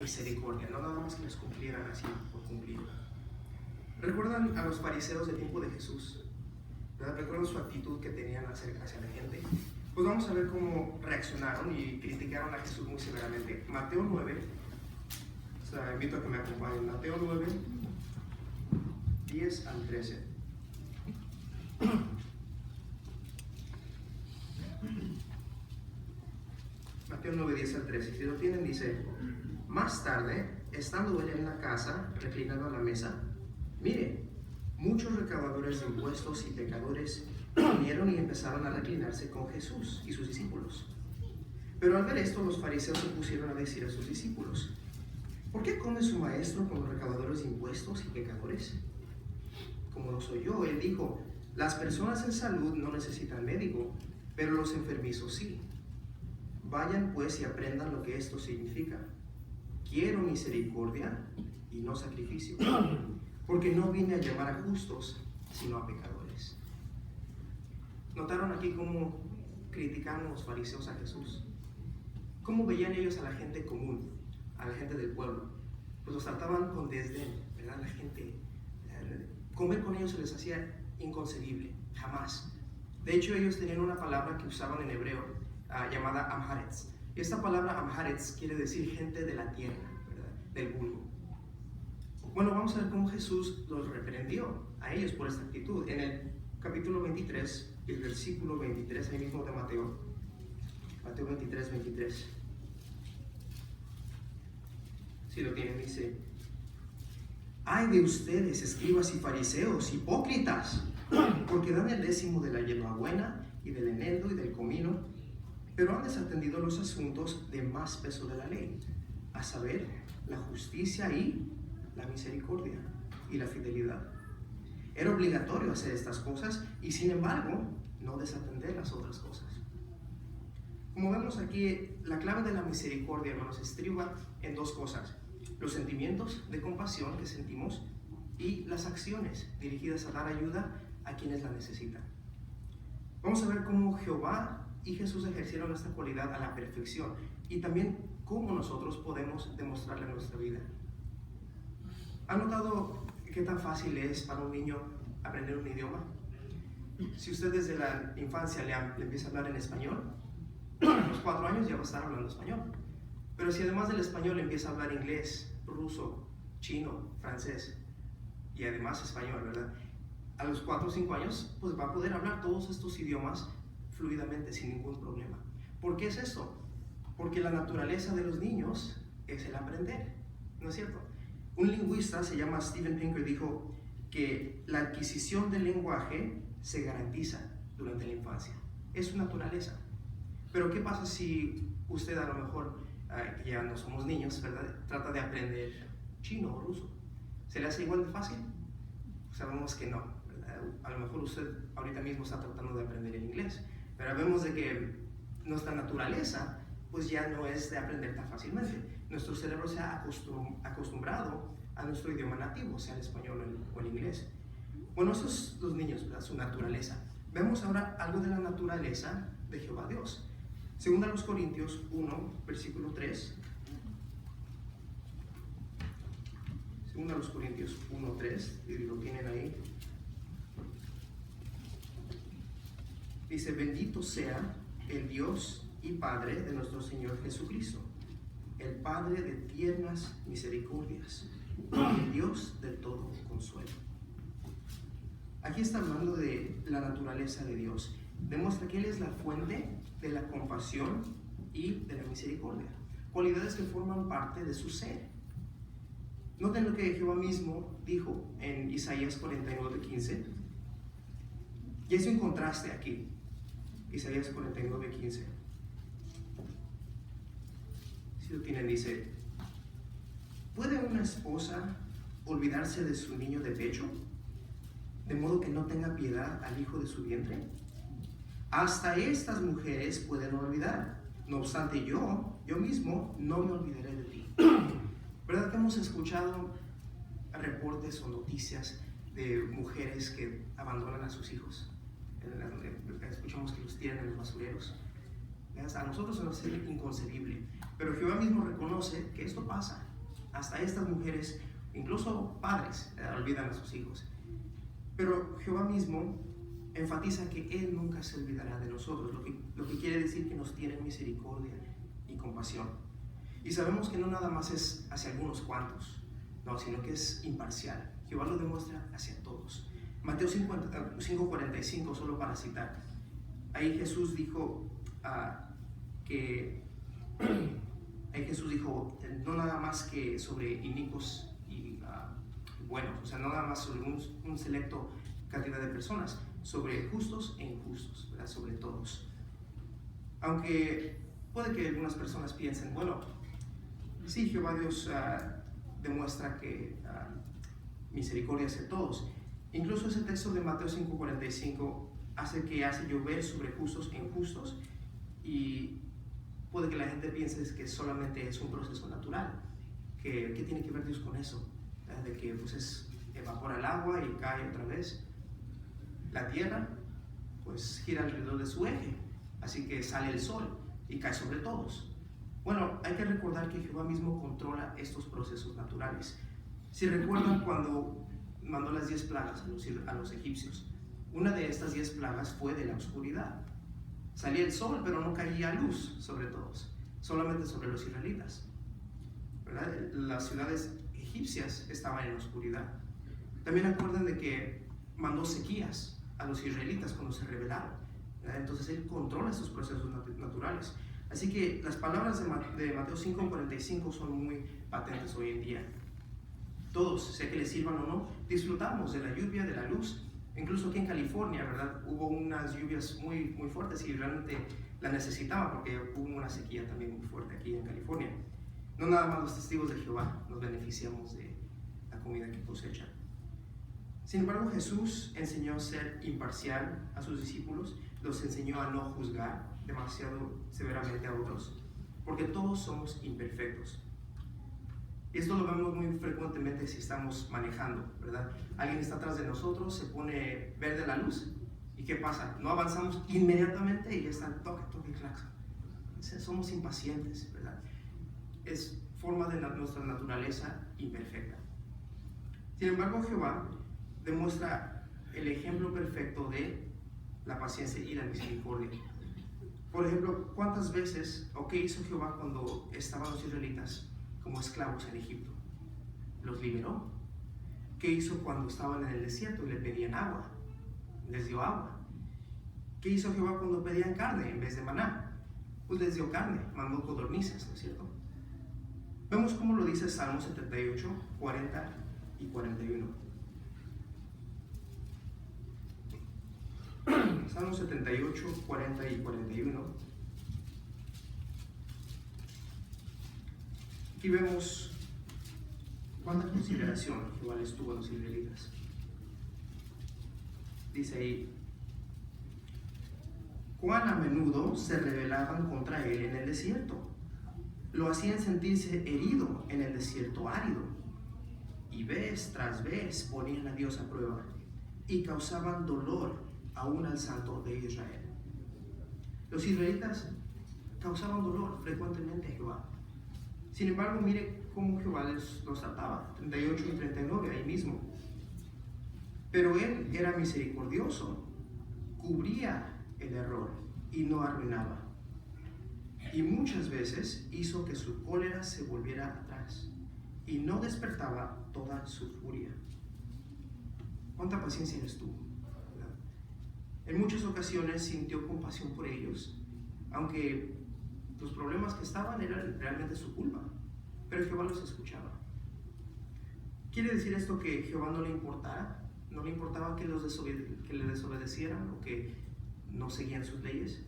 misericordia, no nada más que les cumplieran así por cumplir. ¿Recuerdan a los fariseos del tiempo de Jesús? ¿Verdad? ¿Recuerdan su actitud que tenían hacia la gente? Pues vamos a ver cómo reaccionaron y criticaron a Jesús muy severamente. Mateo 9, invito a que me acompañen. Mateo 9, 10 al 13. Mateo 9, 10 al 13. Si lo tienen, dice: más tarde, estando él en la casa, reclinado a la mesa, mire, muchos recaudadores de impuestos y pecadores vinieron y empezaron a reclinarse con Jesús y sus discípulos. Pero al ver esto, los fariseos se pusieron a decir a sus discípulos: ¿por qué come su maestro con los recaudadores de impuestos y pecadores? Como lo soy yo, él dijo: las personas en salud no necesitan médico, pero los enfermizos sí. Vayan pues y aprendan lo que esto significa. Quiero misericordia y no sacrificio, porque no vine a llamar a justos, sino a pecadores. ¿Notaron aquí cómo criticaron los fariseos a Jesús? ¿Cómo veían ellos a la gente común, a la gente del pueblo? Pues los trataban con desdén, ¿verdad? La gente, comer con ellos se les hacía inconcebible, jamás. De hecho, ellos tenían una palabra que usaban en hebreo, llamada Amharetz. Esta palabra Amharetz quiere decir gente de la tierra, ¿verdad? Del vulgo. Bueno, vamos a ver cómo Jesús los reprendió a ellos por esta actitud. En el capítulo 23, el versículo 23, ahí mismo de Mateo. Mateo 23, 23. Si lo tienen, dice: ay de ustedes, escribas y fariseos, hipócritas, porque dan el décimo de la hierbabuena y del eneldo y del comino, pero han desatendido los asuntos de más peso de la ley, a saber, la justicia y la misericordia y la fidelidad. Era obligatorio hacer estas cosas y sin embargo no desatender las otras cosas. Como vemos aquí, la clave de la misericordia, hermanos, estriba en dos cosas: los sentimientos de compasión que sentimos y las acciones dirigidas a dar ayuda a quienes la necesitan. Vamos a ver cómo Jehová y Jesús ejercieron esta cualidad a la perfección y también cómo nosotros podemos demostrarla en nuestra vida. ¿Han notado qué tan fácil es para un niño aprender un idioma? Si usted desde la infancia le empieza a hablar en español, a los 4 años ya va a estar hablando español. Pero si además del español le empieza a hablar inglés, ruso, chino, francés y además español, ¿verdad? A los 4 o 5 años pues va a poder hablar todos estos idiomas fluidamente, sin ningún problema. ¿Por qué es esto? Porque la naturaleza de los niños es el aprender, ¿no es cierto? Un lingüista, se llama Steven Pinker, dijo que la adquisición del lenguaje se garantiza durante la infancia. Es su naturaleza. Pero ¿qué pasa si usted a lo mejor, ya no somos niños, ¿verdad?, trata de aprender chino o ruso? ¿Se le hace igual de fácil? Sabemos que no, ¿verdad? A lo mejor usted ahorita mismo está tratando de aprender el inglés, pero vemos de que nuestra naturaleza pues ya no es de aprender tan fácilmente. Nuestro cerebro se ha acostumbrado a nuestro idioma nativo, sea el español o el inglés. Bueno, esos los niños, ¿verdad?, su naturaleza. Vemos ahora algo de la naturaleza de Jehová Dios. Según a los Corintios 1, versículo 3. Según a los Corintios 1, 3, y lo tienen ahí. Dice: bendito sea el Dios y Padre de nuestro Señor Jesucristo, el Padre de tiernas misericordias, y el Dios de todo consuelo. Aquí está hablando de la naturaleza de Dios. Demuestra que Él es la fuente de la compasión y de la misericordia, cualidades que forman parte de su ser. Noten lo que Jehová mismo dijo en Isaías 49, 15. Y es un contraste aquí. Isaías 49, 15. Si lo tienen, dice: ¿puede una esposa olvidarse de su niño de pecho, de modo que no tenga piedad al hijo de su vientre? Hasta estas mujeres pueden olvidar, no obstante yo mismo no me olvidaré de ti. ¿Verdad que hemos escuchado reportes o noticias de mujeres que abandonan a sus hijos? Escuchamos que los tiran en los basureros. A nosotros se nos hace inconcebible, pero Jehová mismo reconoce que esto pasa hasta estas mujeres, incluso padres, olvidan a sus hijos. Pero Jehová mismo enfatiza que Él nunca se olvidará de nosotros, lo que quiere decir que nos tiene misericordia y compasión. Y sabemos que no nada más es hacia algunos cuantos, no, sino que es imparcial. Jehová lo demuestra hacia todos. Mateo 5:45, solo para citar. Ahí Jesús dijo no nada más que sobre inicuos y buenos, o sea, no nada más sobre un selecto cantidad de personas, sobre justos e injustos, ¿verdad? Sobre todos. Aunque puede que algunas personas piensen, bueno, sí, Jehová Dios demuestra que misericordia hacia todos. Incluso ese texto de Mateo 5:45 hace llover sobre justos e injustos, y puede que la gente piense que solamente es un proceso natural. ¿Qué tiene que ver Dios con eso? De que pues evapora el agua y cae otra vez. La tierra pues gira alrededor de su eje, así que sale el sol y cae sobre todos. Bueno, hay que recordar que Jehová mismo controla estos procesos naturales. Si recuerdan cuando mandó las 10 plagas a los egipcios, una de estas 10 plagas fue de la oscuridad. Salía el sol, pero no caía luz sobre todos, solamente sobre los israelitas, ¿verdad? Las ciudades egipcias estaban en oscuridad. También acuerdan de que mandó sequías a los israelitas cuando se rebelaron, ¿verdad? Entonces Él controla estos procesos naturales. Así que las palabras de Mateo 5:45 son muy patentes hoy en día. Todos, sea que les sirvan o no, disfrutamos de la lluvia, de la luz. Incluso aquí en California, ¿verdad? Hubo unas lluvias muy, muy fuertes y realmente la necesitaban, porque hubo una sequía también muy fuerte aquí en California. No nada más los testigos de Jehová nos beneficiamos de la comida que cosechan. Sin embargo, Jesús enseñó a ser imparcial a sus discípulos, los enseñó a no juzgar demasiado severamente a otros, porque todos somos imperfectos. Y esto lo vemos muy frecuentemente si estamos manejando, ¿verdad? Alguien está atrás de nosotros, se pone verde la luz, ¿y qué pasa? No avanzamos inmediatamente y ya está toque el claxon. Somos impacientes, ¿verdad? Es forma de nuestra naturaleza imperfecta. Sin embargo, Jehová demuestra el ejemplo perfecto de la paciencia y la misericordia. Por ejemplo, ¿cuántas veces, o qué hizo Jehová cuando estaban los israelitas como esclavos en Egipto? Los liberó. ¿Qué hizo cuando estaban en el desierto y le pedían agua? Les dio agua. ¿Qué hizo Jehová cuando pedían carne en vez de maná? Pues les dio carne, mandó codornices, ¿no es cierto? Vemos cómo lo dice Salmo 78, 40 y 41. Salmo 78, 40 y 41. Aquí vemos cuánta consideración Jehová les tuvo a los israelitas. Dice ahí: cuán a menudo se rebelaban contra él en el desierto. Lo hacían sentirse herido en el desierto árido. Y vez tras vez ponían a Dios a prueba y causaban dolor aún al Santo de Israel. Los israelitas causaban dolor frecuentemente a Jehová. Sin embargo, mire cómo Jehová los trataba, 38 y 39, ahí mismo. Pero Él era misericordioso, cubría el error y no arruinaba. Y muchas veces hizo que su cólera se volviera atrás y no despertaba toda su furia. ¿Cuánta paciencia les tuvo? ¿Verdad? En muchas ocasiones sintió compasión por ellos, aunque los problemas que estaban eran realmente su culpa, pero Jehová los escuchaba. ¿Quiere decir esto que Jehová no le importara? ¿No le importaba que le desobedecieran o que no seguían sus leyes?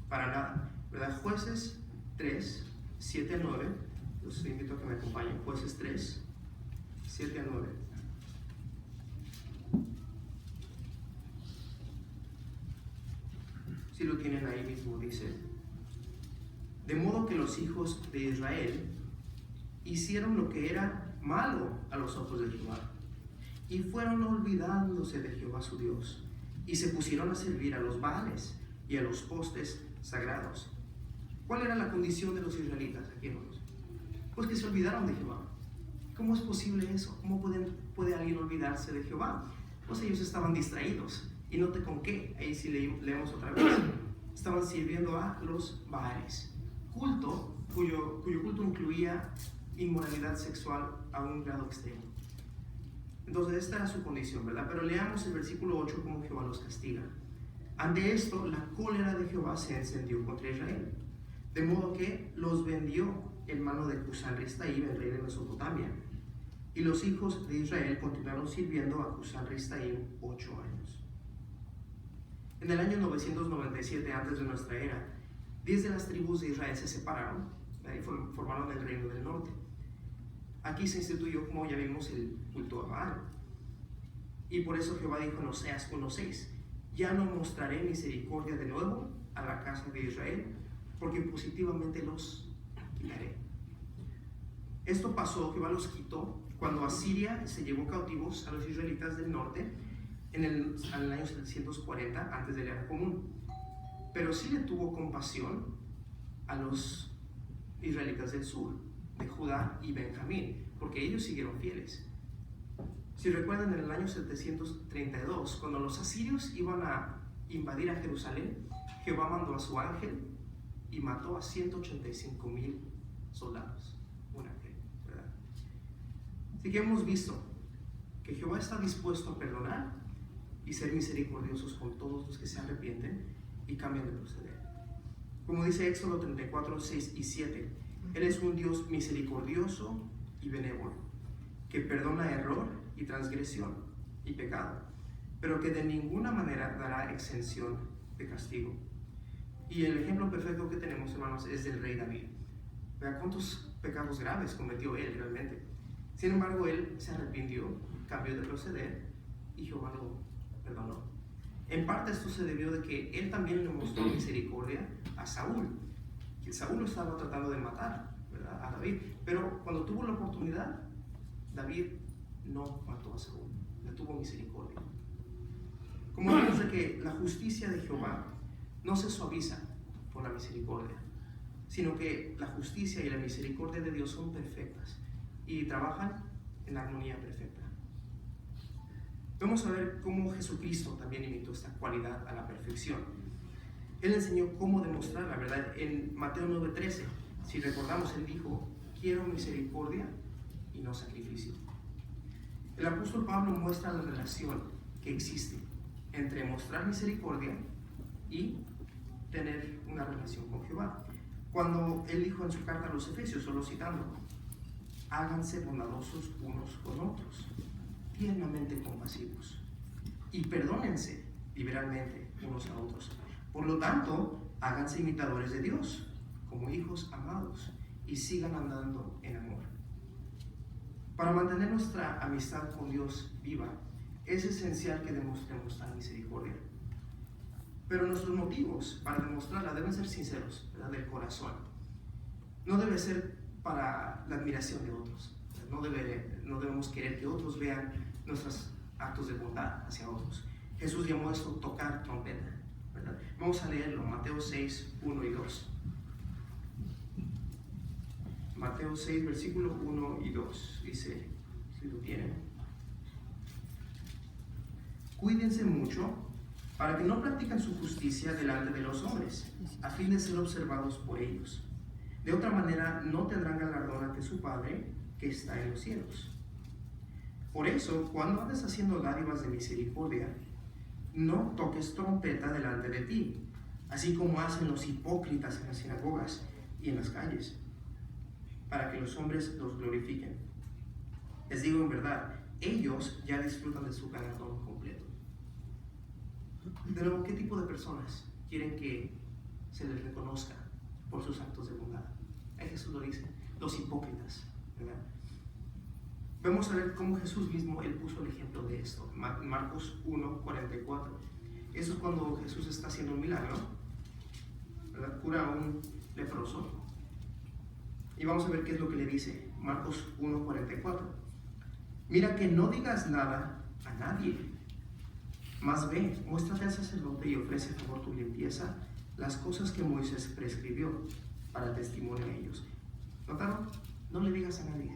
Para nada, ¿verdad? Jueces 3, 7 a 9, los invito a que me acompañen. Jueces 3, 7 a 9. Si lo tienen ahí mismo, dice: de modo que los hijos de Israel hicieron lo que era malo a los ojos de Jehová, y fueron olvidándose de Jehová su Dios, y se pusieron a servir a los Baales y a los postes sagrados. ¿Cuál era la condición de los israelitas aquí, hermanos? Pues que se olvidaron de Jehová. ¿Cómo es posible eso? ¿Cómo puede alguien olvidarse de Jehová? Pues ellos estaban distraídos. Y note con qué. Ahí sí leemos otra vez. Estaban sirviendo a los Baales. Culto cuyo culto incluía inmoralidad sexual a un grado extremo. Entonces esta era su condición, ¿verdad? Pero leamos el versículo 8 como Jehová los castiga. Ante esto, la cólera de Jehová se encendió contra Israel, de modo que los vendió en mano de Cusán-Ristaim, el rey de Mesopotamia. Y los hijos de Israel continuaron sirviendo a Cusán-Ristaim 8 años. En el año 997 antes de nuestra era, 10 de las tribus de Israel se separaron y formaron el reino del norte. Aquí se instituyó, como ya vimos, el culto a Baal. Y por eso Jehová dijo en Oseas 1:6, ya no mostraré misericordia de nuevo a la casa de Israel, porque positivamente los quitaré. Esto pasó, Jehová los quitó, cuando Asiria se llevó cautivos a los israelitas del norte en el año 740 antes de la era común. Pero sí le tuvo compasión a los israelitas del sur, de Judá y Benjamín, porque ellos siguieron fieles. Si recuerdan, en el año 732, cuando los asirios iban a invadir a Jerusalén, Jehová mandó a su ángel y mató a 185,000 soldados. Un ángel, ¿verdad? Así que hemos visto que Jehová está dispuesto a perdonar y ser misericordiosos con todos los que se arrepienten y cambian de proceder. Como dice Éxodo 34, 6 y 7, Él es un Dios misericordioso y benévolo, que perdona error y transgresión y pecado, pero que de ninguna manera dará exención de castigo. Y el ejemplo perfecto que tenemos, hermanos, es del rey David. Vea cuántos pecados graves cometió él realmente. Sin embargo, él se arrepintió, cambió de proceder y Jehová lo perdonó. En parte esto se debió de que él también le mostró misericordia a Saúl. Que Saúl lo estaba tratando de matar, ¿verdad?, a David, pero cuando tuvo la oportunidad, David no mató a Saúl, le tuvo misericordia. Como vemos de que la justicia de Jehová no se suaviza por la misericordia, sino que la justicia y la misericordia de Dios son perfectas y trabajan en armonía perfecta. Vamos a ver cómo Jesucristo también imitó esta cualidad a la perfección. Él enseñó cómo demostrar la verdad en Mateo 9:13. Si recordamos, él dijo, quiero misericordia y no sacrificio. El apóstol Pablo muestra la relación que existe entre mostrar misericordia y tener una relación con Jehová. Cuando él dijo en su carta a los Efesios, solo citando, háganse bondadosos unos con otros, tiernamente compasivos, y perdónense liberalmente unos a otros. Por lo tanto, háganse imitadores de Dios, como hijos amados, y sigan andando en amor. Para mantener nuestra amistad con Dios viva, es esencial que demostremos tal misericordia. Pero nuestros motivos para demostrarla deben ser sinceros, ¿verdad?, del corazón. No debe ser para la admiración de otros. No debemos querer que otros vean nuestros actos de bondad hacia otros. Jesús llamó esto tocar trompeta, ¿verdad? Vamos a leerlo, Mateo 6, 1 y 2. Mateo 6, versículo 1 y 2, dice, si lo tienen, cuídense mucho para que no practiquen su justicia delante de los hombres, a fin de ser observados por ellos. De otra manera, no tendrán galardón ante su Padre que está en los cielos. Por eso, cuando andes haciendo dádivas de misericordia, no toques trompeta delante de ti, así como hacen los hipócritas en las sinagogas y en las calles, para que los hombres los glorifiquen. Les digo en verdad, ellos ya disfrutan de su galardón completo. De nuevo, ¿qué tipo de personas quieren que se les reconozca por sus actos de bondad? Ahí Jesús lo dice, los hipócritas, ¿verdad? Vamos a ver cómo Jesús mismo, él puso el ejemplo de esto. Marcos 1:44. Eso es cuando Jesús está haciendo un milagro, ¿verdad? Cura a un leproso. Y vamos a ver qué es lo que le dice. Marcos 1:44. Mira que no digas nada a nadie, mas ve, muéstrate al sacerdote y ofrece a favor tu limpieza las cosas que Moisés prescribió para testimonio a ellos. ¿Notaron? No le digas a nadie.